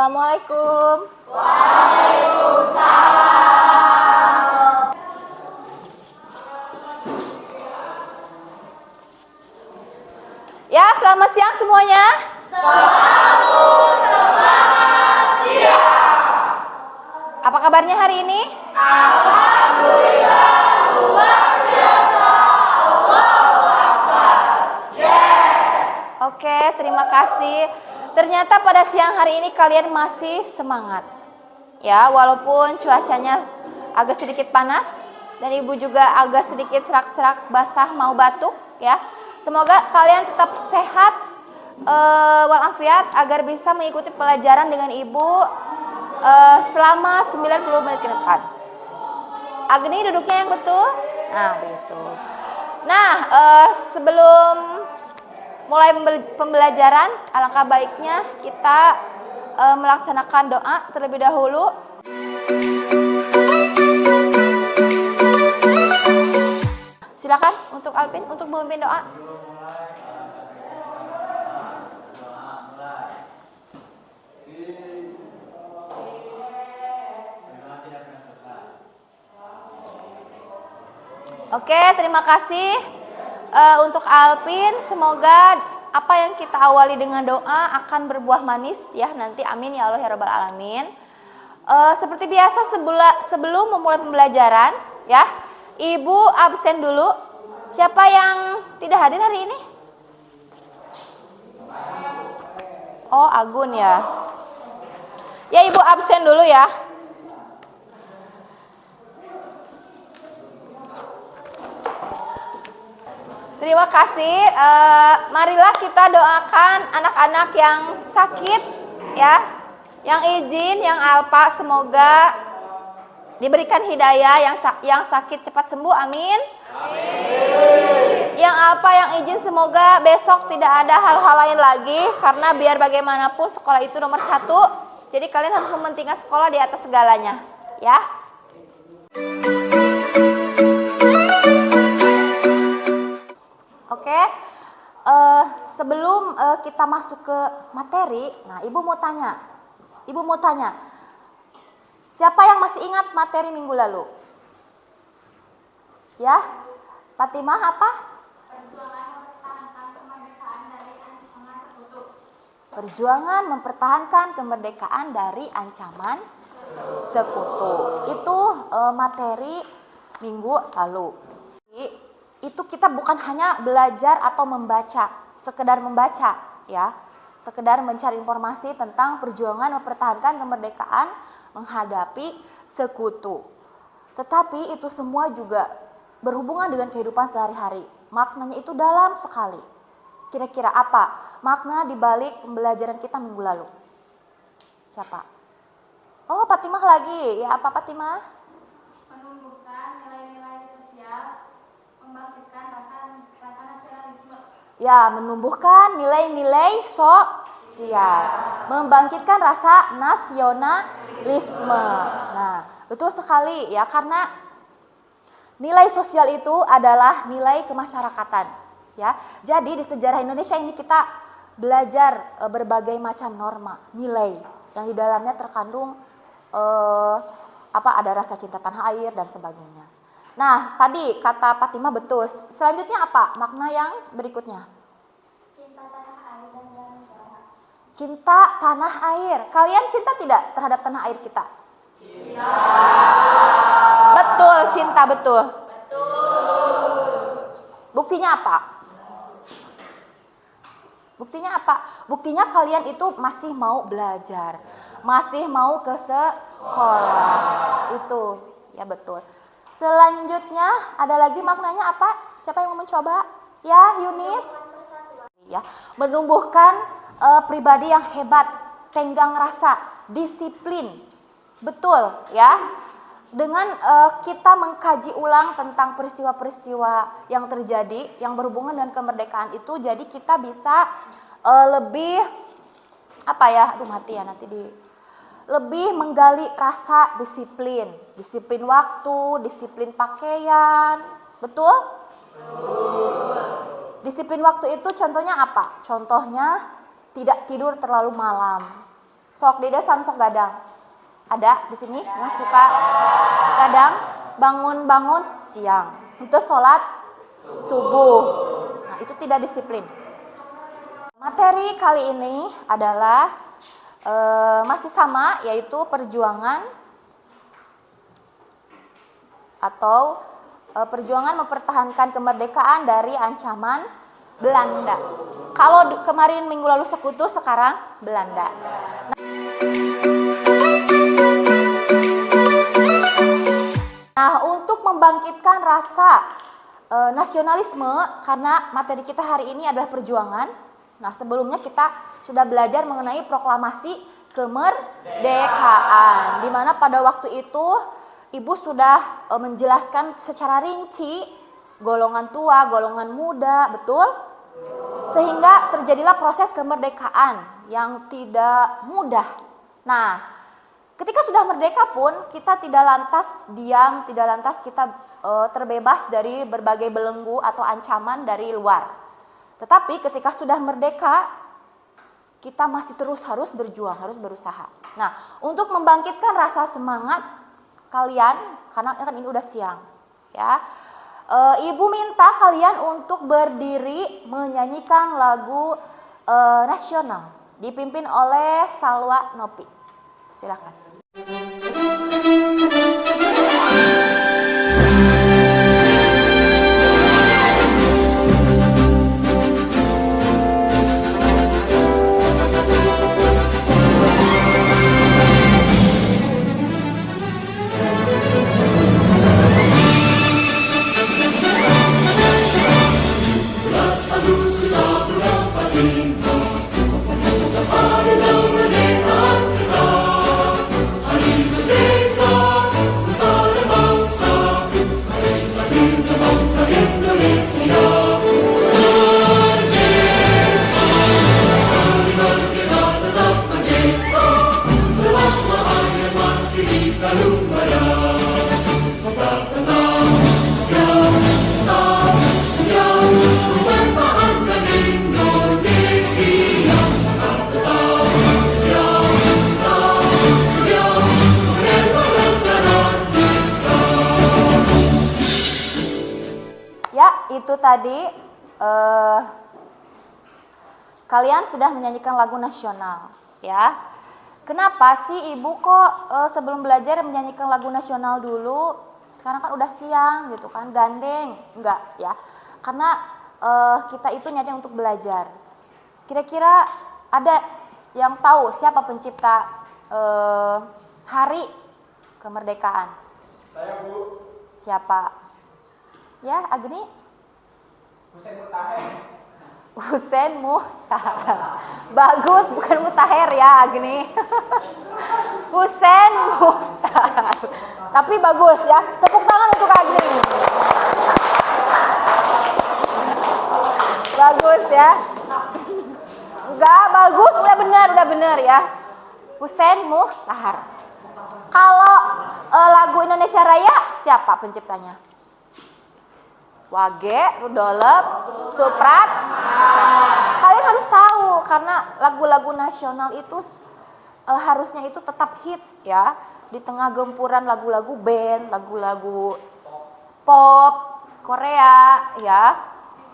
Assalamualaikum. Ya, selamat siang semuanya. Apa kabarnya hari ini? Alhamdulillah, luar biasa. Allahu Akbar. Yes. Oke, terima kasih. Ternyata pada siang hari ini kalian masih semangat. Ya, walaupun cuacanya agak sedikit panas dan ibu juga agak sedikit serak-serak basah mau batuk ya. Semoga kalian tetap sehat walafiat agar bisa mengikuti pelajaran dengan ibu selama 90 menit ke depan. Agni duduknya yang betul. Nah, begitu. Nah, sebelum mulai pembelajaran, alangkah baiknya kita melaksanakan doa terlebih dahulu. Silakan untuk Alvin untuk memimpin doa. Oke, terima kasih untuk Alvin. Semoga apa yang kita awali dengan doa akan berbuah manis ya nanti. Amin ya Allah ya Rabbal Alamin. Seperti biasa sebelum memulai pembelajaran ya, ibu absen dulu. Siapa yang tidak hadir hari ini? Oh, Agun ya. Ya, ibu absen dulu ya. Terima kasih. Marilah kita doakan anak-anak yang sakit ya, yang izin, yang alpa semoga diberikan hidayah, yang sakit cepat sembuh, amin. Amin. Yang alpa, yang izin semoga besok tidak ada hal-hal lain lagi, karena biar bagaimanapun sekolah itu nomor 1. Jadi kalian harus mementingkan sekolah di atas segalanya, ya. Oke, sebelum kita masuk ke materi, nah ibu mau tanya, siapa yang masih ingat materi minggu lalu? Ya, Fatimah apa? Perjuangan mempertahankan kemerdekaan dari ancaman sekutu. Itu materi minggu lalu. Itu kita bukan hanya belajar atau membaca, sekedar membaca ya, sekedar mencari informasi tentang perjuangan mempertahankan kemerdekaan menghadapi sekutu. Tetapi itu semua juga berhubungan dengan kehidupan sehari-hari. Maknanya itu dalam sekali. Kira-kira apa makna dibalik pembelajaran kita minggu lalu? Siapa? Oh, Fatimah lagi. Ya, apa Fatimah? Menumbuhkan nilai-nilai sosial, membangkitkan rasa nasionalisme. Ya, menumbuhkan nilai-nilai sosial, membangkitkan rasa nasionalisme. Nah, betul sekali ya, karena nilai sosial itu adalah nilai kemasyarakatan, ya. Jadi di sejarah Indonesia ini kita belajar berbagai macam norma, nilai yang di dalamnya terkandung ada rasa cinta tanah air dan sebagainya. Nah, tadi kata Fatimah betul. Selanjutnya apa makna yang berikutnya? Cinta tanah air dan negara. Cinta tanah air. Kalian cinta tidak terhadap tanah air kita? Cinta. Betul, cinta betul. Buktinya apa? Buktinya kalian itu masih mau belajar, masih mau ke sekolah. Itu, ya betul. Selanjutnya ada lagi maknanya apa? Siapa yang mau mencoba? Ya, Yunis. Ya, menumbuhkan pribadi yang hebat, tenggang rasa, disiplin. Betul, ya. Dengan kita mengkaji ulang tentang peristiwa-peristiwa yang terjadi yang berhubungan dengan kemerdekaan itu, jadi kita bisa lebih lebih menggali rasa disiplin waktu, disiplin pakaian. Betul? Disiplin waktu itu contohnya apa? Contohnya tidak tidur terlalu malam. Sok di desan sok gadang. Ada di sini yang suka gadang, bangun-bangun siang. Untuk sholat subuh. Nah, itu tidak disiplin. Materi kali ini adalah masih sama, yaitu perjuangan atau perjuangan mempertahankan kemerdekaan dari ancaman Belanda. Kalau kemarin minggu lalu Sekutu, sekarang Belanda. Nah, untuk membangkitkan rasa nasionalisme, karena materi kita hari ini adalah perjuangan. Nah, sebelumnya kita sudah belajar mengenai proklamasi kemerdekaan, di mana pada waktu itu Ibu sudah menjelaskan secara rinci golongan tua, golongan muda, betul? Sehingga terjadilah proses kemerdekaan yang tidak mudah. Nah, ketika sudah merdeka pun kita tidak lantas diam, tidak lantas kita terbebas dari berbagai belenggu atau ancaman dari luar. Tetapi ketika sudah merdeka, kita masih terus harus berjuang, harus berusaha. Nah, untuk membangkitkan rasa semangat kalian, karena kan ini udah siang, ya. Ibu minta kalian untuk berdiri menyanyikan lagu nasional dipimpin oleh Salwa Nopi. Silakan. Itu tadi kalian sudah menyanyikan lagu nasional, ya. Kenapa sih Ibu kok sebelum belajar menyanyikan lagu nasional dulu? Sekarang kan udah siang gitu kan, gandeng. Enggak, ya. Karena kita itu niatnya untuk belajar. Kira-kira ada yang tahu siapa pencipta hari kemerdekaan? Saya, Bu. Siapa? Ya, Agni? Husein Mutaher. Husein Mutaher. Bagus, bukan Mutaher ya, Agni. Husein Mutaher. Tapi bagus ya. Tepuk tangan untuk Agni. Bagus ya. Enggak, bagus, udah benar ya. Husein Mutaher. Kalau lagu Indonesia Raya, siapa penciptanya? Wage Rudolf Supratman. Kalian harus tahu, karena lagu-lagu nasional itu harusnya itu tetap hits ya, di tengah gempuran lagu-lagu band, lagu-lagu pop Korea ya,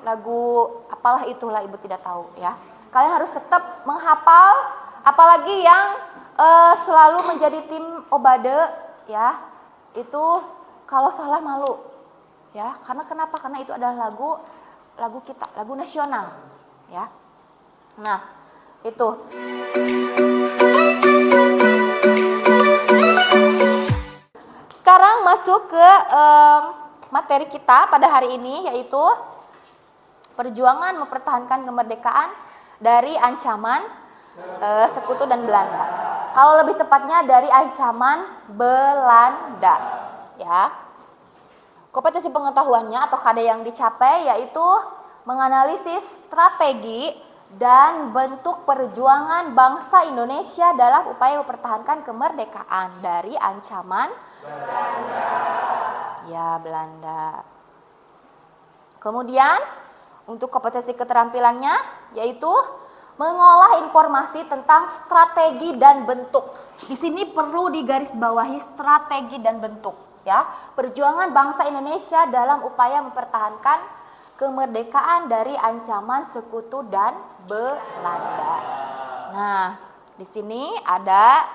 lagu apalah itulah Ibu tidak tahu ya. Kalian harus tetap menghafal, apalagi yang selalu menjadi tim Obade ya, itu kalau salah malu. Ya, karena kenapa? Karena itu adalah lagu kita, lagu nasional, ya. Nah, itu. Sekarang masuk ke materi kita pada hari ini, yaitu perjuangan mempertahankan kemerdekaan dari ancaman Sekutu dan Belanda. Kalau lebih tepatnya dari ancaman Belanda, ya. Kompetensi pengetahuannya atau KD yang dicapai yaitu menganalisis strategi dan bentuk perjuangan bangsa Indonesia dalam upaya mempertahankan kemerdekaan dari ancaman Belanda. Ya, Belanda. Kemudian untuk kompetensi keterampilannya yaitu mengolah informasi tentang strategi dan bentuk. Di sini perlu digarisbawahi strategi dan bentuk, ya. Perjuangan bangsa Indonesia dalam upaya mempertahankan kemerdekaan dari ancaman sekutu dan Belanda. Nah, di sini ada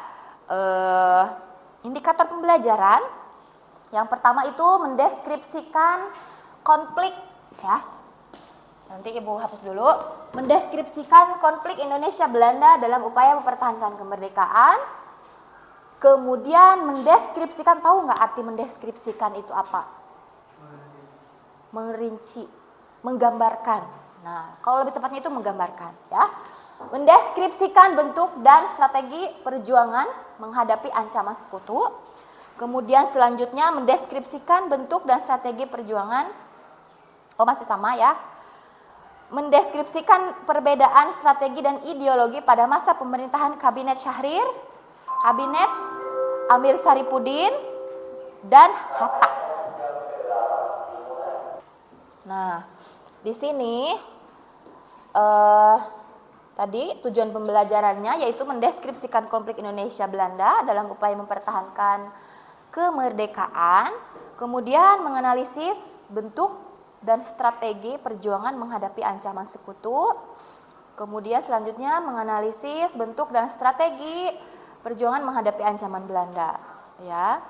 indikator pembelajaran. Yang pertama itu mendeskripsikan konflik, ya. Nanti Ibu hapus dulu. Mendeskripsikan konflik Indonesia Belanda dalam upaya mempertahankan kemerdekaan. Kemudian mendeskripsikan, tahu nggak arti mendeskripsikan itu apa? Merinci, menggambarkan. Nah, kalau lebih tepatnya itu menggambarkan, ya. Mendeskripsikan bentuk dan strategi perjuangan menghadapi ancaman sekutu. Kemudian selanjutnya mendeskripsikan bentuk dan strategi perjuangan. Oh, masih sama ya. Mendeskripsikan perbedaan strategi dan ideologi pada masa pemerintahan Kabinet Syahrir, Kabinet Amir Saripudin, dan Hatta. Nah, di sini tadi tujuan pembelajarannya yaitu mendeskripsikan konflik Indonesia Belanda dalam upaya mempertahankan kemerdekaan, kemudian menganalisis bentuk dan strategi perjuangan menghadapi ancaman sekutu, kemudian selanjutnya menganalisis bentuk dan strategi perjuangan menghadapi ancaman Belanda, ya.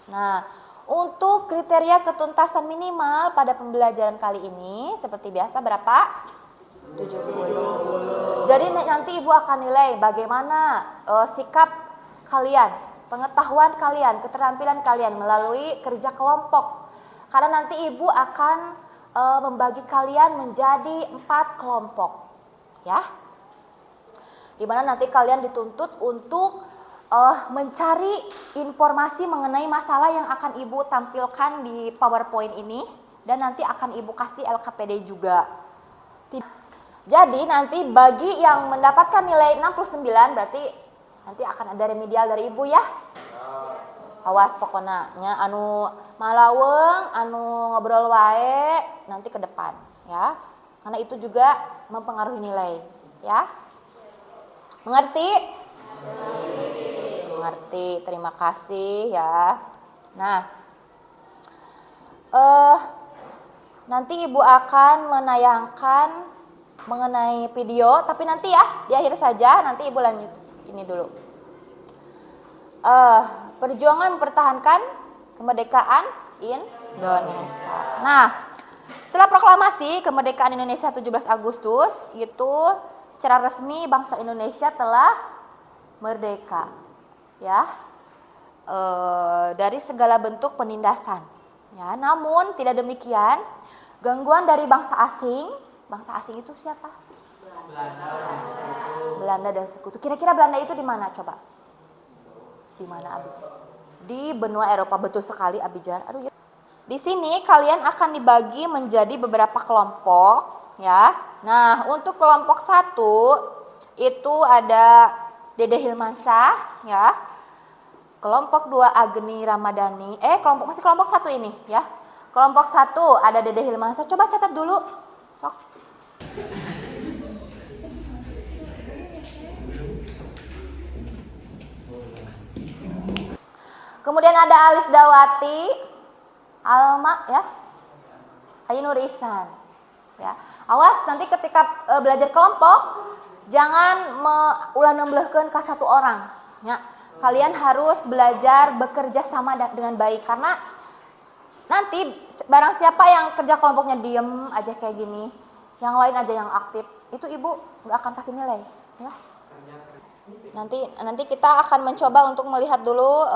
Nah, untuk kriteria ketuntasan minimal pada pembelajaran kali ini seperti biasa berapa? 70. Jadi nanti Ibu akan nilai bagaimana sikap kalian, pengetahuan kalian, keterampilan kalian melalui kerja kelompok. Karena nanti Ibu akan membagi kalian menjadi 4 kelompok, ya. Dimana nanti kalian dituntut untuk mencari informasi mengenai masalah yang akan Ibu tampilkan di PowerPoint ini. Dan nanti akan Ibu kasih LKPD juga. Jadi nanti bagi yang mendapatkan nilai 69 berarti nanti akan ada remedial dari Ibu, ya. Awas pokoknya anu malaweng, anu ngobrol wae nanti ke depan, ya. Karena itu juga mempengaruhi nilai, ya. Mengerti? Mengerti. Terima kasih, ya. Nah, nanti Ibu akan menayangkan mengenai video, tapi nanti ya di akhir saja, nanti Ibu lanjut ini dulu. Perjuangan mempertahankan kemerdekaan Indonesia. Nah, setelah proklamasi kemerdekaan Indonesia 17 Agustus, itu secara resmi bangsa Indonesia telah merdeka, ya, dari segala bentuk penindasan. Ya, namun tidak demikian, gangguan dari bangsa asing itu siapa? Belanda dan sekutu. Kira-kira Belanda itu di mana coba? Di mana, Abijan? Di benua Eropa, betul sekali, Abijan. Aduh, ya. Di sini kalian akan dibagi menjadi beberapa kelompok, ya. Nah, untuk kelompok 1 itu ada Dede Hilmansyah, ya. Kelompok 2 Agni Ramadhani. Kelompok 1 ini, ya. Kelompok 1 ada Dede Hilmansyah. Coba catat dulu. Sok. Kemudian ada Alis Dawati, Alma, ya, Ayu Nur Ihsan, ya. Awas nanti ketika belajar kelompok jangan ulah-nemblehkeun ka satu orang, ya. Kalian harus belajar bekerja sama dengan baik karena nanti barang siapa yang kerja kelompoknya diem aja kayak gini, yang lain aja yang aktif, itu Ibu nggak akan kasih nilai, ya. Nanti kita akan mencoba untuk melihat dulu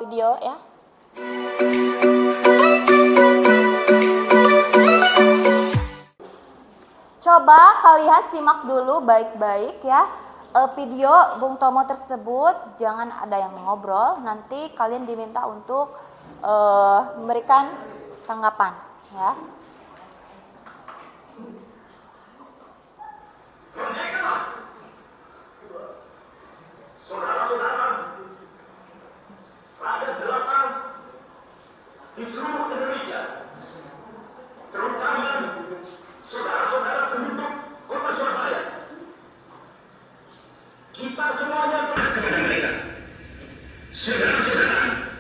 video, ya. Coba kalian simak dulu baik-baik, ya, video Bung Tomo tersebut. Jangan ada yang mengobrol. Nanti kalian diminta untuk memberikan tanggapan, ya. Saudara-saudara, pada 8 di seluruh Indonesia, terutama saudara-saudara penduduk Kota Surabaya, Saudara-saudara,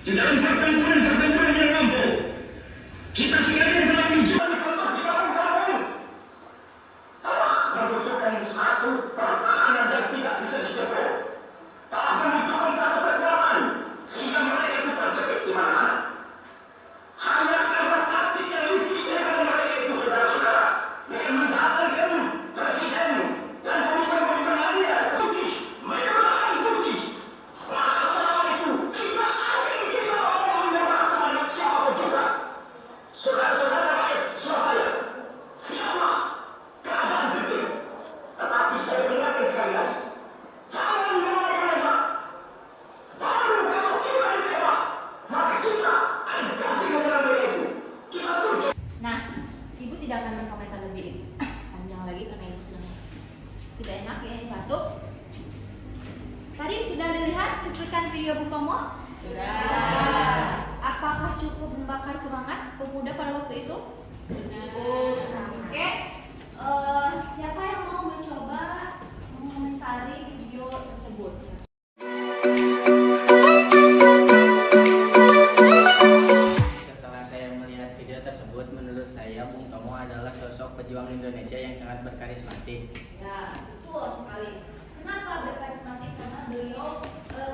di dalam pertempuran yang lampau, kita sekalian telah menjalani contoh di kampung-kampung. Telah membutuhkan satu pertahanan yang tidak bisa dijebol. Telah membutuhkan satu perjuangan sehingga mereka itu terjepit di mana. Hanya karena taktik yang dipisah oleh mereka itu, saudara-saudara, dengan mendapatkan presiden dan pemimpin-pemimpin lainnya, putih, menyerahkan putih. Maka setelah itu, kita orang menyerah kepada siapapun juga. Saudara-saudara baik, Surabaya, siapa? Keadaan betul. Tetapi saya ingatkan kalian, jangan mereka. Baru kalau kita ditembak, maka kita akan kasih kepada mereka itu. Kita tuntut. Nah, ibu tidak akan berkomentar lebih panjang lagi karena ibu sedang tidak enak ya, ini batuk. Tadi sudah dilihat cuplikan video Bung Tomo? Sudah. Apakah cukup membakar semangat pemuda pada waktu itu? Cukup. Oke. Siapa yang mau mencoba mengomentari video tersebut? Setelah saya melihat video tersebut, menurut saya Bung Tomo adalah sosok pejuang Indonesia yang sangat berkarismatik. Ya, betul sekali. Kenapa berkarismatik? Karena beliau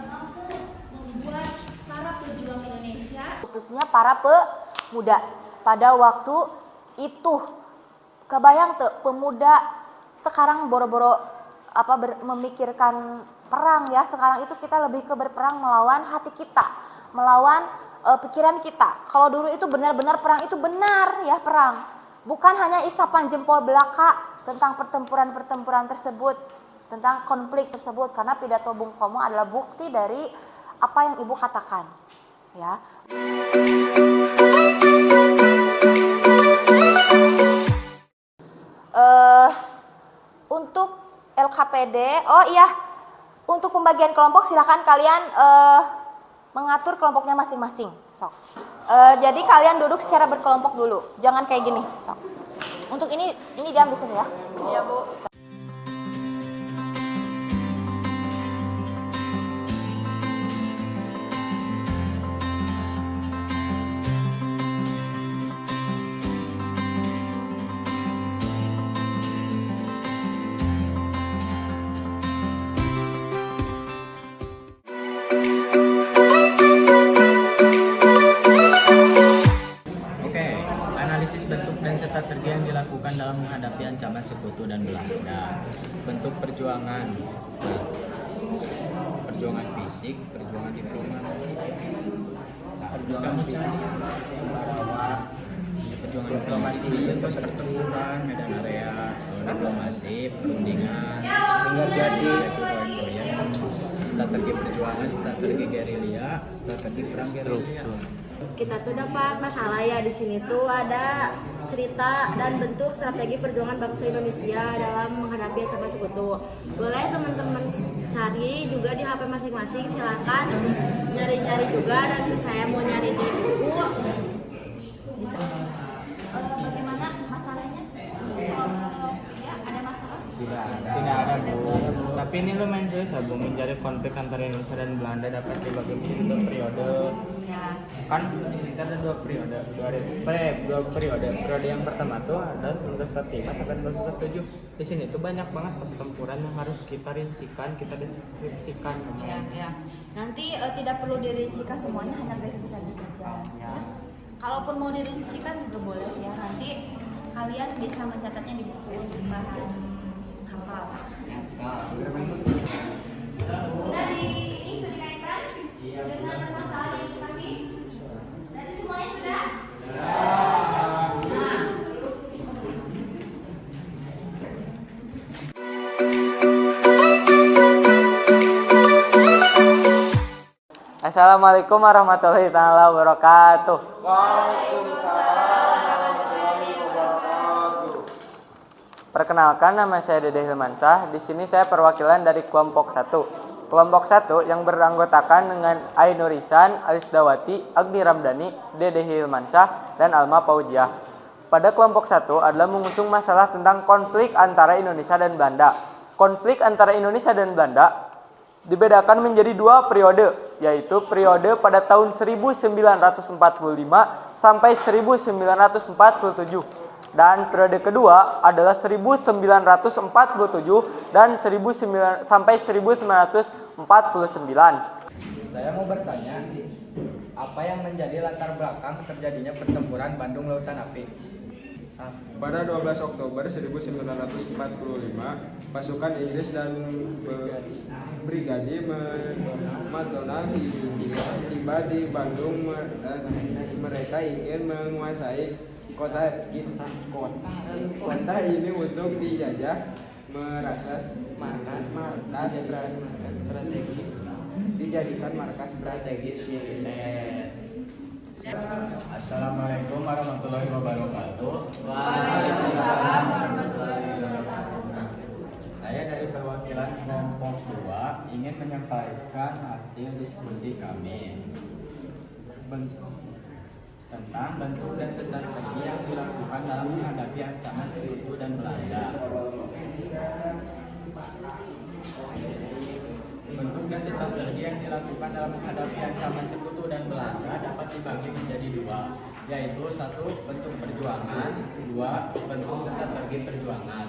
mampu membuat para pejuang Indonesia, khususnya para pemuda pada waktu itu. Kebayang tuh pemuda sekarang boro-boro memikirkan perang ya. Sekarang itu kita lebih ke berperang melawan hati kita, melawan pikiran kita. Kalau dulu itu benar-benar perang itu benar ya, perang. Bukan hanya isapan jempol belaka tentang pertempuran-pertempuran tersebut, tentang konflik tersebut, karena pidato Bung Tomo adalah bukti dari apa yang ibu katakan ya. Untuk LKPD, oh iya, untuk pembagian kelompok silakan kalian mengatur kelompoknya masing-masing. Sok. Jadi kalian duduk secara berkelompok dulu, jangan kayak gini. Sok. Untuk ini diam di sini ya. Iya Bu. Analisis bentuk dan strategi yang dilakukan dalam menghadapi ancaman sekutu dan Belanda. Bentuk perjuangan, perjuangan fisik, perjuangan diplomasi, perjuangan fisik, perjuangan diplomasi, terus pertempuran, medan area, diplomasi, perundingan, hingga jadi strategi perjuangan, strategi gerilya, strategi perang gerilya. Kita tuh dapat masalah ya, di sini tuh ada cerita dan bentuk strategi perjuangan bangsa Indonesia dalam menghadapi ancaman sekutu. Boleh teman-teman cari juga di HP masing-masing, silakan nyari-nyari juga, dan saya mau nyari di buku. Bisa. Bagaimana masalahnya? Kelompok 3 ada masalah? Tidak ada Bu. Tapi ini lumayan sulit ya Bu, mencari konflik antara Indonesia dan Belanda dapat dibagi menjadi 2 periode. Ya. Kan kita ada 2 periode, 2 periode. Periode yang pertama tuh ada 1945 sampai 1947. Di sini tuh banyak banget pertempuran yang harus kita rincikan, kita deskripsikan. Ya. Nanti tidak perlu dirincikan semuanya, hanya garis besarnya saja. Ya. Kalaupun mau dirincikan juga boleh ya. Nanti kalian bisa mencatatnya di buku untuk bahan hafal. Sudah dikaitkan dengan masalah edukasi? Dari semuanya sudah? Nah. Assalamualaikum warahmatullahi wabarakatuh. Waalaikumsalam warahmatullahi wabarakatuh. Perkenalkan, nama saya Dede Hilmansyah. Di sini saya perwakilan dari kelompok 1. Kelompok 1 yang beranggotakan dengan Ainur Ihsan, Alis Dawati, Agni Ramdhani, Dede Hilmansyah, dan Alma Paujiah. Pada kelompok 1 adalah mengusung masalah tentang konflik antara Indonesia dan Belanda. Konflik antara Indonesia dan Belanda dibedakan menjadi dua periode, yaitu periode pada tahun 1945 sampai 1947 dan periode kedua adalah 1947 dan sampai 1949. Saya mau bertanya, apa yang menjadi latar belakang terjadinya pertempuran Bandung Lautan Api? Pada 12 Oktober 1945, pasukan Inggris dan Brigade Macdonald tiba di Bandung. Mereka ingin menguasai kota ini untuk dijajah, dijadikan markas strategis militer. Assalamualaikum warahmatullahi wabarakatuh. Waalaikumsalam warahmatullahi wabarakatuh. Saya dari perwakilan kelompok 2 ingin menyampaikan hasil diskusi kami tentang bentuk dan strategi yang dilakukan dalam menghadapi ancaman sekutu dan Belanda. Bentuk dan strategi yang dilakukan dalam menghadapi ancaman sekutu dan Belanda dapat dibagi menjadi dua, yaitu satu, bentuk perjuangan, dua, bentuk strategi perjuangan.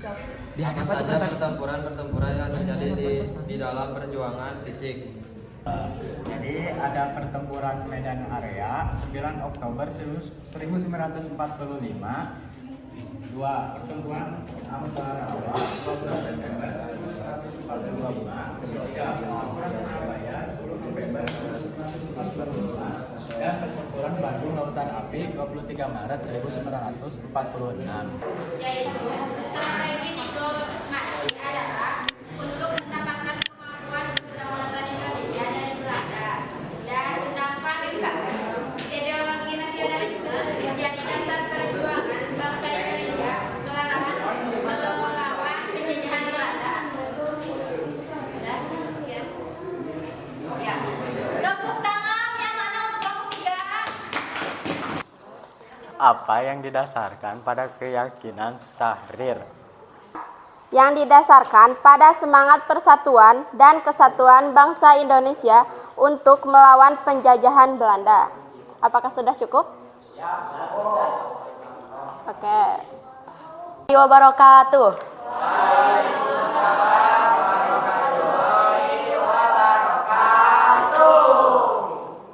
Apa saja pertempuran yang terjadi di dalam perjuangan fisik? Jadi ada pertempuran Medan Area 9 Oktober 1945, dua, pertempuran Ampera 12 Desember 1945, tiga, pertempuran Surabaya 10 November 1945, dan pertempuran Bandung Lautan Api 23 Maret 1946. Yaitu strategi diplomasi adalah untuk mendapatkan kemampuan kedaulatan Indonesia dari Belanda, dan sedangkan ideologi nasionalisme menjadi dasar perjuangan bangsa Indonesia melawan penjajahan Belanda. Sudah? Ya. Tepuk tangan yang mana untuk kelompok 3? Apa yang didasarkan pada keyakinan Syahrir? Yang didasarkan pada semangat persatuan dan kesatuan bangsa Indonesia untuk melawan penjajahan Belanda. Apakah sudah cukup? Ya, cukup. Oke. Wabarakatuh.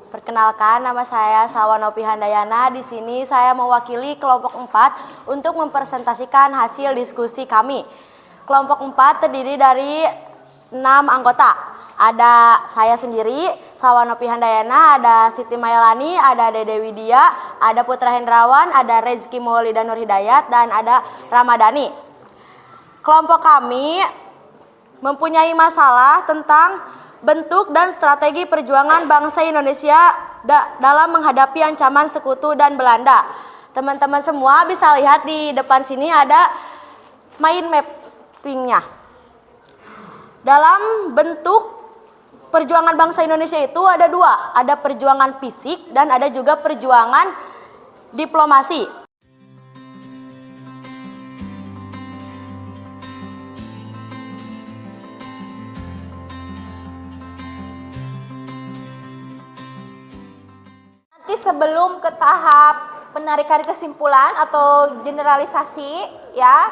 Perkenalkan, nama saya Sawanopi Handayana. Di sini saya mewakili kelompok 4 untuk mempresentasikan hasil diskusi kami. Kelompok 4 terdiri dari 6 anggota. Ada saya sendiri, Sawanopi Handayana, ada Siti Mayalani, ada Dede Widya, ada Putra Hendrawan, ada Rezki Maulida Nur Hidayat, dan ada Ramadhani. Kelompok kami mempunyai masalah tentang bentuk dan strategi perjuangan bangsa Indonesia dalam menghadapi ancaman sekutu dan Belanda. Teman-teman semua bisa lihat di depan sini ada mind mappingnya. Dalam bentuk perjuangan bangsa Indonesia itu ada dua, ada perjuangan fisik dan ada juga perjuangan diplomasi. Nanti sebelum ke tahap penarikan kesimpulan atau generalisasi, ya,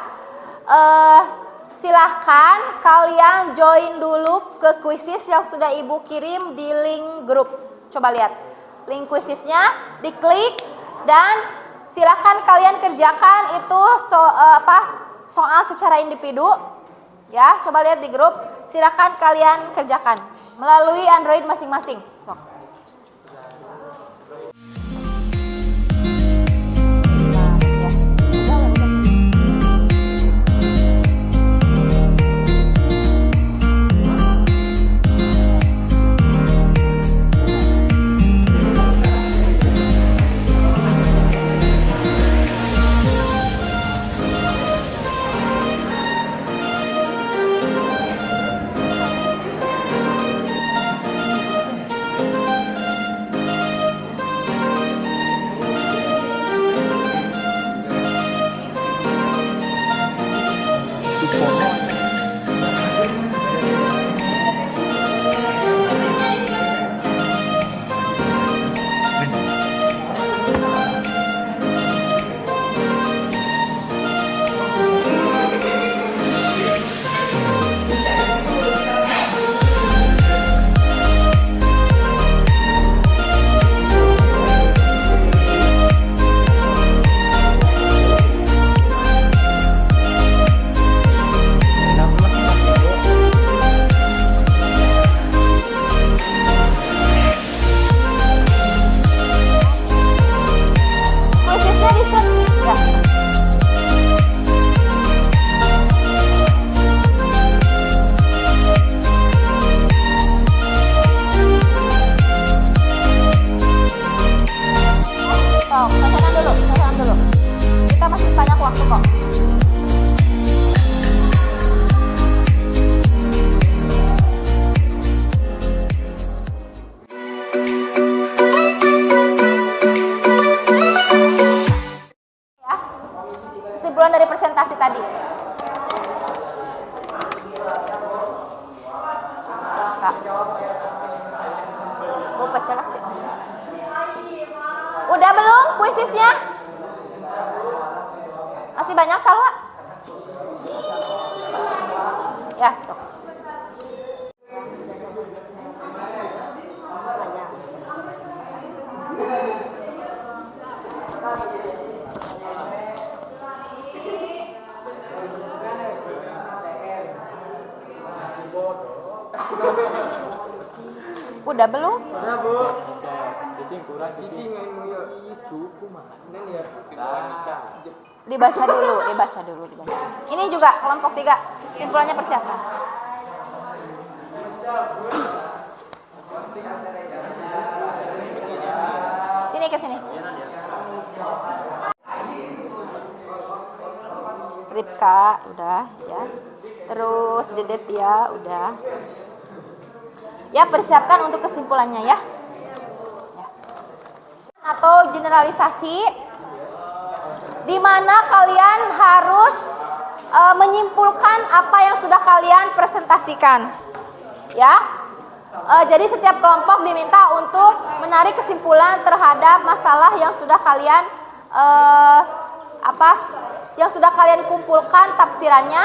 silahkan kalian join dulu ke kuisis yang sudah ibu kirim di link grup. Coba lihat link kuisisnya, diklik dan silahkan kalian kerjakan itu soal secara individu. Ya, coba lihat di grup. Silahkan kalian kerjakan melalui Android masing-masing. Sok, selesaikan dulu. Kita masih banyak waktu kok. Ya, kesimpulan dari presentasi tadi. Nah. Bu, pecah sih. Udah belum kuisisnya? Masih banyak Salwa? Ya, sok. Udah belum? Udah, Bu. Cicing kurang cicing itu kumaha ya. Dibaca dulu. Ini juga kelompok 3. Kesimpulannya persiapan. Sini ke sini. Ripka udah ya. Terus Dedet ya udah. Ya, persiapkan untuk kesimpulannya ya. Atau generalisasi di mana kalian harus menyimpulkan apa yang sudah kalian presentasikan. Ya. Jadi setiap kelompok diminta untuk menarik kesimpulan terhadap masalah yang sudah kalian yang sudah kalian kumpulkan tafsirannya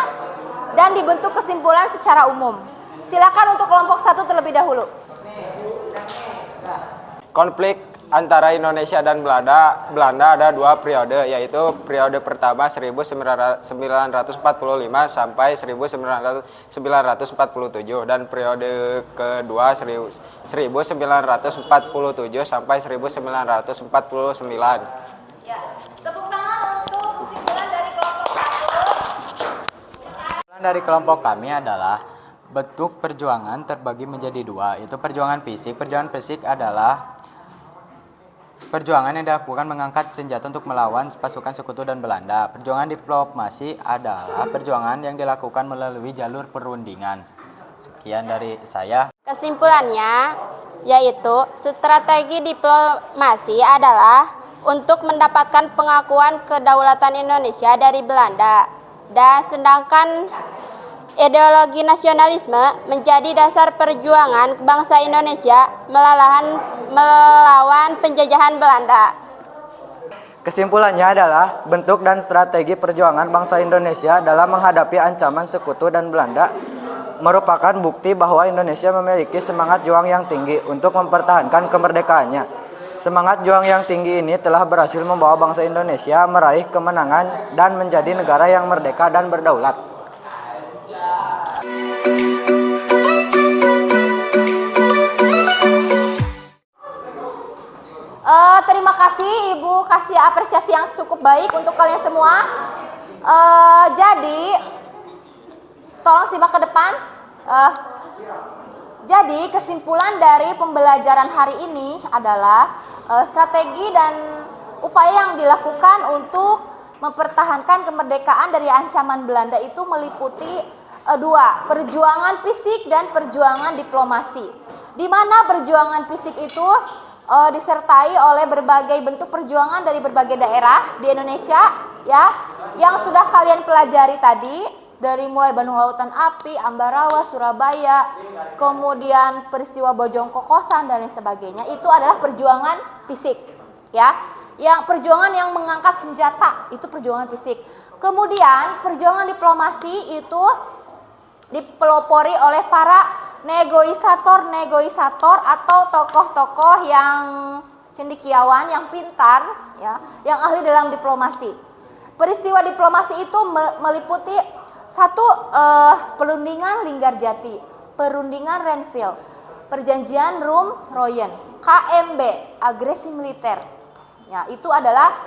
dan dibentuk kesimpulan secara umum. Silakan untuk kelompok 1 terlebih dahulu. Konflik antara Indonesia dan Belanda ada 2 periode, yaitu periode pertama 1945 sampai 1947 dan periode kedua 1947 sampai 1949. Ya, tepuk tangan untuk kesimpulan dari kelompok 1. Kesimpulan dari kelompok kami adalah bentuk perjuangan terbagi menjadi 2, yaitu perjuangan fisik. Perjuangan fisik adalah perjuangan yang dilakukan mengangkat senjata untuk melawan pasukan sekutu dan Belanda. Perjuangan diplomasi adalah perjuangan yang dilakukan melalui jalur perundingan. Sekian dari saya. Kesimpulannya yaitu strategi diplomasi adalah untuk mendapatkan pengakuan kedaulatan Indonesia dari Belanda, dan sedangkan ideologi nasionalisme menjadi dasar perjuangan bangsa Indonesia melawan penjajahan Belanda. Kesimpulannya adalah bentuk dan strategi perjuangan bangsa Indonesia dalam menghadapi ancaman sekutu dan Belanda merupakan bukti bahwa Indonesia memiliki semangat juang yang tinggi untuk mempertahankan kemerdekaannya. Semangat juang yang tinggi ini telah berhasil membawa bangsa Indonesia meraih kemenangan dan menjadi negara yang merdeka dan berdaulat. Terima kasih Ibu, kasih apresiasi yang cukup baik untuk kalian semua. Jadi tolong simak ke depan. Jadi kesimpulan dari pembelajaran hari ini adalah strategi dan upaya yang dilakukan untuk mempertahankan kemerdekaan dari ancaman Belanda itu meliputi 2, perjuangan fisik dan perjuangan diplomasi. Di mana perjuangan fisik itu disertai oleh berbagai bentuk perjuangan dari berbagai daerah di Indonesia, ya, yang sudah kalian pelajari tadi, dari mulai Bandung Lautan Api, Ambarawa, Surabaya, kemudian peristiwa Bojong Kokosan dan lain sebagainya. Itu adalah perjuangan fisik, ya. Yang perjuangan yang mengangkat senjata itu perjuangan fisik. Kemudian perjuangan diplomasi itu dipelopori oleh para negosiator atau tokoh-tokoh yang cendekiawan, yang pintar, ya, yang ahli dalam diplomasi. Peristiwa diplomasi itu meliputi 1, perundingan Linggarjati, perundingan Renville, perjanjian Rum-Royen, KMB, agresi militer. Ya, itu adalah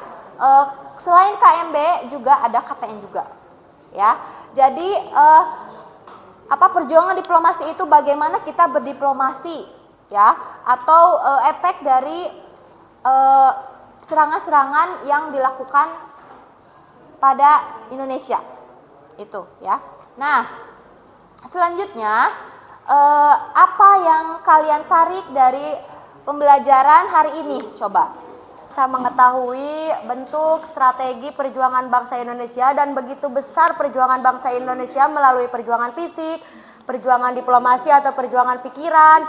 selain KMB juga ada KTN juga. Ya, jadi perjuangan diplomasi itu bagaimana kita berdiplomasi, ya, atau efek dari serangan-serangan yang dilakukan pada Indonesia. Itu ya. Nah, selanjutnya apa yang kalian tarik dari pembelajaran hari ini? Coba. Bisa mengetahui bentuk strategi perjuangan bangsa Indonesia dan begitu besar perjuangan bangsa Indonesia melalui perjuangan fisik, perjuangan diplomasi atau perjuangan pikiran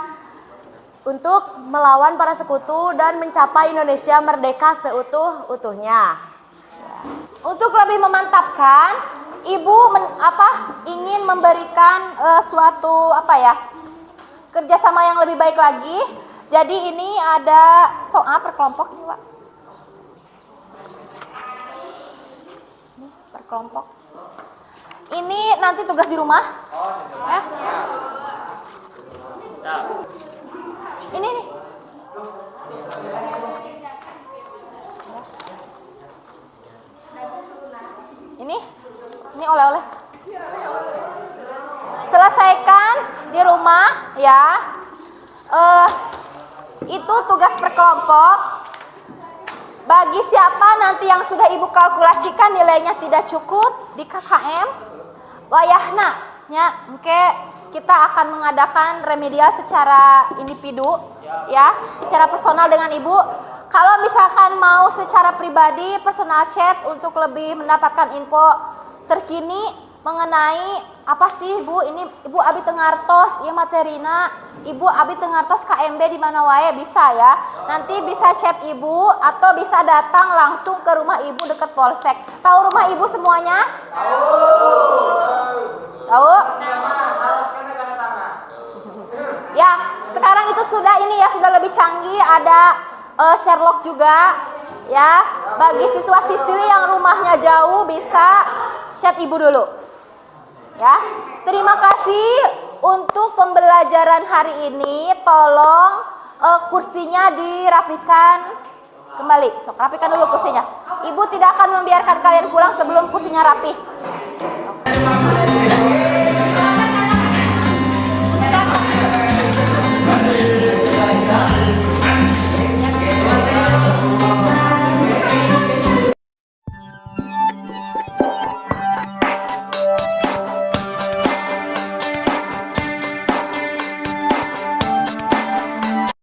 untuk melawan para sekutu dan mencapai Indonesia merdeka seutuh-utuhnya. Untuk lebih memantapkan, Ibu ingin memberikan suatu kerjasama yang lebih baik lagi. Jadi ini ada soal per kelompok nih, Pak. Ini per kelompok. Ini nanti tugas di rumah. Ya. Ini nih. Ini oleh-oleh. Selesaikan di rumah ya. Itu tugas per kelompok. Bagi siapa nanti yang sudah Ibu kalkulasikan nilainya tidak cukup di KKM, wayahna nya engke kita akan mengadakan remedial secara individu ya, secara personal dengan Ibu. Kalau misalkan mau secara pribadi personal chat untuk lebih mendapatkan info terkini mengenai apa sih Bu, ini Ibu Abi Tengartos ya materina, Ibu Abi Tengartos KMB di mana wae bisa ya. Nanti bisa chat Ibu atau bisa datang langsung ke rumah Ibu dekat Polsek. Tahu rumah Ibu semuanya? Tahu? Ya, sekarang itu sudah sudah lebih canggih, ada Sherlock juga ya. Bagi siswa-siswi yang rumahnya jauh bisa chat Ibu dulu. Ya. Terima kasih untuk pembelajaran hari ini. Tolong kursinya dirapikan kembali. Sok rapikan dulu kursinya. Ibu tidak akan membiarkan kalian pulang sebelum kursinya rapi.